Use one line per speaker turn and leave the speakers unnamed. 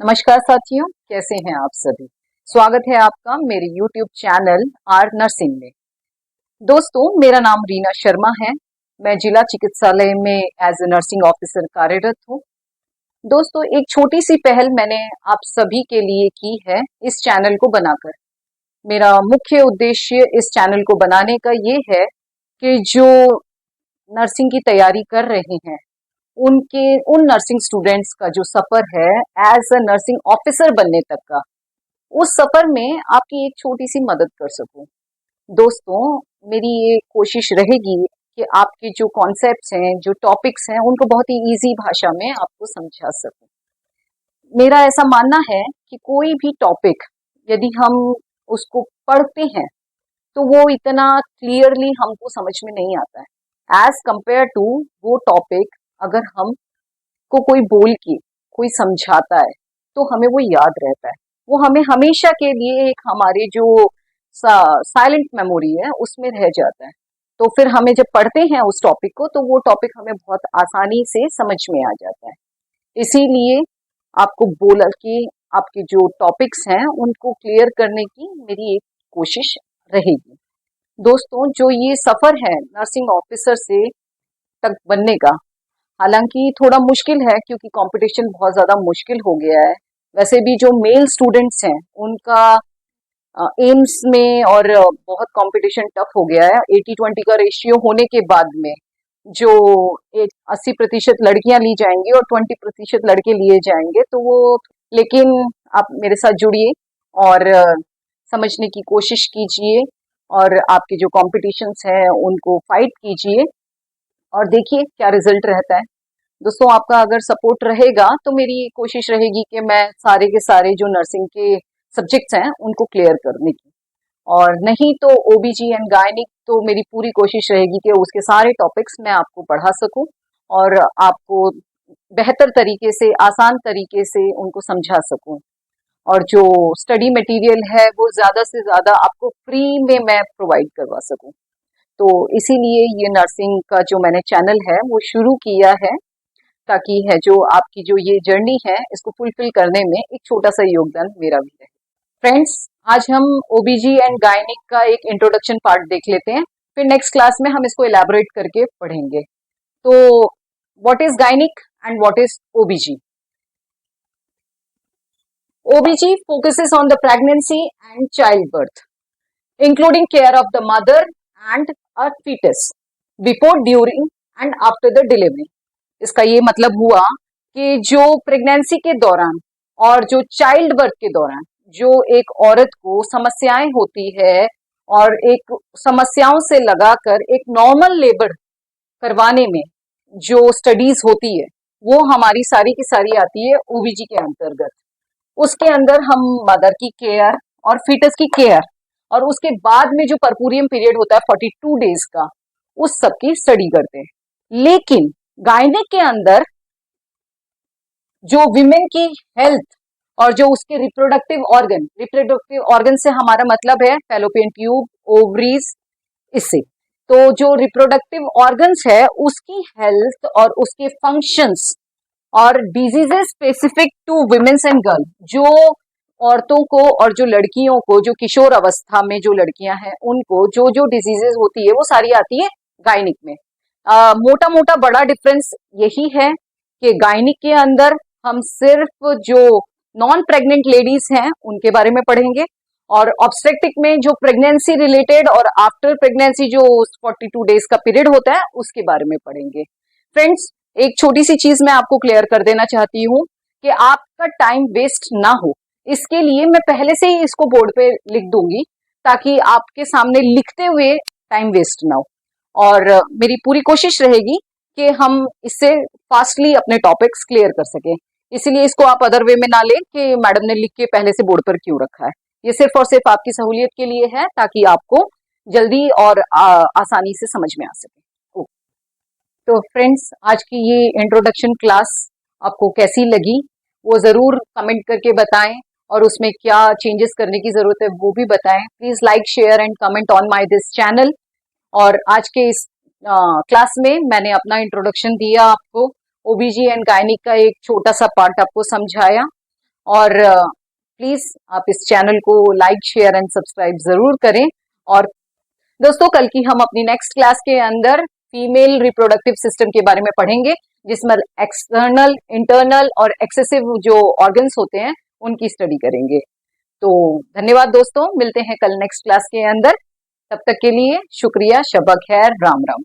नमस्कार साथियों, कैसे हैं आप सभी। स्वागत है आपका मेरे YouTube चैनल आर नर्सिंग में। दोस्तों, मेरा नाम रीना शर्मा है। मैं जिला चिकित्सालय में एज ए नर्सिंग ऑफिसर कार्यरत हूँ। दोस्तों, एक छोटी सी पहल मैंने आप सभी के लिए की है इस चैनल को बनाकर। मेरा मुख्य उद्देश्य इस चैनल को बनाने का ये है कि जो नर्सिंग की तैयारी कर रहे हैं उनके उन नर्सिंग स्टूडेंट्स का जो सफर है एज अ नर्सिंग ऑफिसर बनने तक का, उस सफर में आपकी एक छोटी सी मदद कर सकूं। दोस्तों, मेरी ये कोशिश रहेगी कि आपके जो कॉन्सेप्ट्स हैं, जो टॉपिक्स हैं, उनको बहुत ही इजी भाषा में आपको समझा सकूं। मेरा ऐसा मानना है कि कोई भी टॉपिक यदि हम उसको पढ़ते हैं तो वो इतना क्लियरली हमको समझ में नहीं आता है एज कंपेयर टू वो टॉपिक अगर हम को कोई बोल के कोई समझाता है तो हमें वो याद रहता है। वो हमें हमेशा के लिए एक हमारे जो साइलेंट मेमोरी है उसमें रह जाता है। तो फिर हमें जब पढ़ते हैं उस टॉपिक को तो वो टॉपिक हमें बहुत आसानी से समझ में आ जाता है। इसीलिए आपको बोल के आपके जो टॉपिक्स हैं उनको क्लियर करने की मेरी एक कोशिश रहेगी। दोस्तों, जो ये सफर है नर्सिंग ऑफिसर से तक बनने का, हालांकि थोड़ा मुश्किल है क्योंकि कंपटीशन बहुत ज्यादा मुश्किल हो गया है। वैसे भी जो मेल स्टूडेंट्स हैं उनका एम्स में और बहुत कंपटीशन टफ हो गया है। 80-20 का रेशियो होने के बाद में जो 80% लड़कियां ली जाएंगी और 20% लड़के लिए जाएंगे तो वो, लेकिन आप मेरे साथ जुड़िए और समझने की कोशिश कीजिए और आपके जो कॉम्पिटिशन्स हैं उनको फाइट कीजिए और देखिए क्या रिजल्ट रहता है। दोस्तों, आपका अगर सपोर्ट रहेगा तो मेरी कोशिश रहेगी कि मैं सारे के सारे जो नर्सिंग के सब्जेक्ट्स हैं उनको क्लियर करने की, और नहीं तो ओबीजी एंड गायनिक तो मेरी पूरी कोशिश रहेगी कि उसके सारे टॉपिक्स मैं आपको पढ़ा सकूं और आपको बेहतर तरीके से, आसान तरीके से उनको समझा सकूं। और जो स्टडी मटेरियल है वो ज्यादा से ज्यादा आपको फ्री में मैं प्रोवाइड करवा सकूं। तो इसीलिए ये नर्सिंग का जो मैंने चैनल है वो शुरू किया है, ताकि है जो आपकी जो ये जर्नी है इसको फुलफिल करने में एक छोटा सा योगदान मेरा भी रहे। फ्रेंड्स, आज हम ओबीजी एंड गायनिक का एक इंट्रोडक्शन पार्ट देख लेते हैं, फिर नेक्स्ट क्लास में हम इसको एलैबोरेट करके पढ़ेंगे। तो what is gynaec and what is ओबीजी? ओबीजी focuses on the pregnancy and childbirth, including care of the mother and a fetus before, during and after the delivery। इसका ये मतलब हुआ कि जो प्रेगनेंसी के दौरान और जो चाइल्ड बर्थ के दौरान जो एक औरत को समस्याएं होती है और एक समस्याओं से लगाकर एक नॉर्मल लेबर करवाने में जो स्टडीज होती है वो हमारी सारी की सारी आती है ओबीजी के अंतर्गत। उसके अंदर हम मदर की केयर और फीटस की केयर और उसके बाद में जो परपूरियम पीरियड होता है 42 डेज का, उस सब की स्टडी करते हैं। लेकिन गायनिक के अंदर जो विमेन की हेल्थ और जो उसके रिप्रोडक्टिव ऑर्गन से हमारा मतलब है फैलोपियन ट्यूब, ओवरीज, इससे तो जो रिप्रोडक्टिव ऑर्गन्स है उसकी हेल्थ और उसके फंक्शंस और diseases specific to womens and girl, जो औरतों को और जो लड़कियों को, जो किशोर अवस्था में जो लड़कियां हैं उनको जो जो डिजीजेस होती है वो सारी आती है गायनिक में। मोटा मोटा बड़ा डिफरेंस यही है कि गायनिक के अंदर हम सिर्फ जो नॉन प्रेग्नेंट लेडीज हैं उनके बारे में पढ़ेंगे और ऑब्स्टेट्रिक में जो प्रेगनेंसी रिलेटेड और आफ्टर प्रेगनेंसी जो 42 डेज का पीरियड होता है उसके बारे में पढ़ेंगे। फ्रेंड्स, एक छोटी सी चीज मैं आपको क्लियर कर देना चाहती हूँ कि आपका टाइम वेस्ट ना हो, इसके लिए मैं पहले से ही इसको बोर्ड पे लिख दूंगी ताकि आपके सामने लिखते हुए टाइम वेस्ट ना हो। और मेरी पूरी कोशिश रहेगी कि हम इससे फास्टली अपने टॉपिक्स क्लियर कर सकें। इसीलिए इसको आप अदर वे में ना लें कि मैडम ने लिख के पहले से बोर्ड पर क्यों रखा है। ये सिर्फ और सिर्फ आपकी सहूलियत के लिए है ताकि आपको जल्दी और आसानी से समझ में आ सके। तो फ्रेंड्स, आज की ये इंट्रोडक्शन क्लास आपको कैसी लगी वो जरूर कमेंट करके बताएं और उसमें क्या चेंजेस करने की जरूरत है वो भी बताएं। Please like, share and comment on my this channel. और आज के इस क्लास में मैंने अपना इंट्रोडक्शन दिया आपको, ओबीजी एंड गायनिक का एक छोटा सा पार्ट आपको समझाया और प्लीज आप इस चैनल को लाइक शेयर एंड सब्सक्राइब जरूर करें। और दोस्तों कल की हम अपनी नेक्स्ट क्लास के अंदर फीमेल रिप्रोडक्टिव सिस्टम के बारे में पढ़ेंगे, जिसमें एक्सटर्नल, इंटरनल और एक्सेसिव जो ऑर्गन्स होते हैं उनकी स्टडी करेंगे। तो धन्यवाद दोस्तों, मिलते हैं कल नेक्स्ट क्लास के अंदर। तब तक के लिए शुक्रिया, शब्बा खैर, राम राम।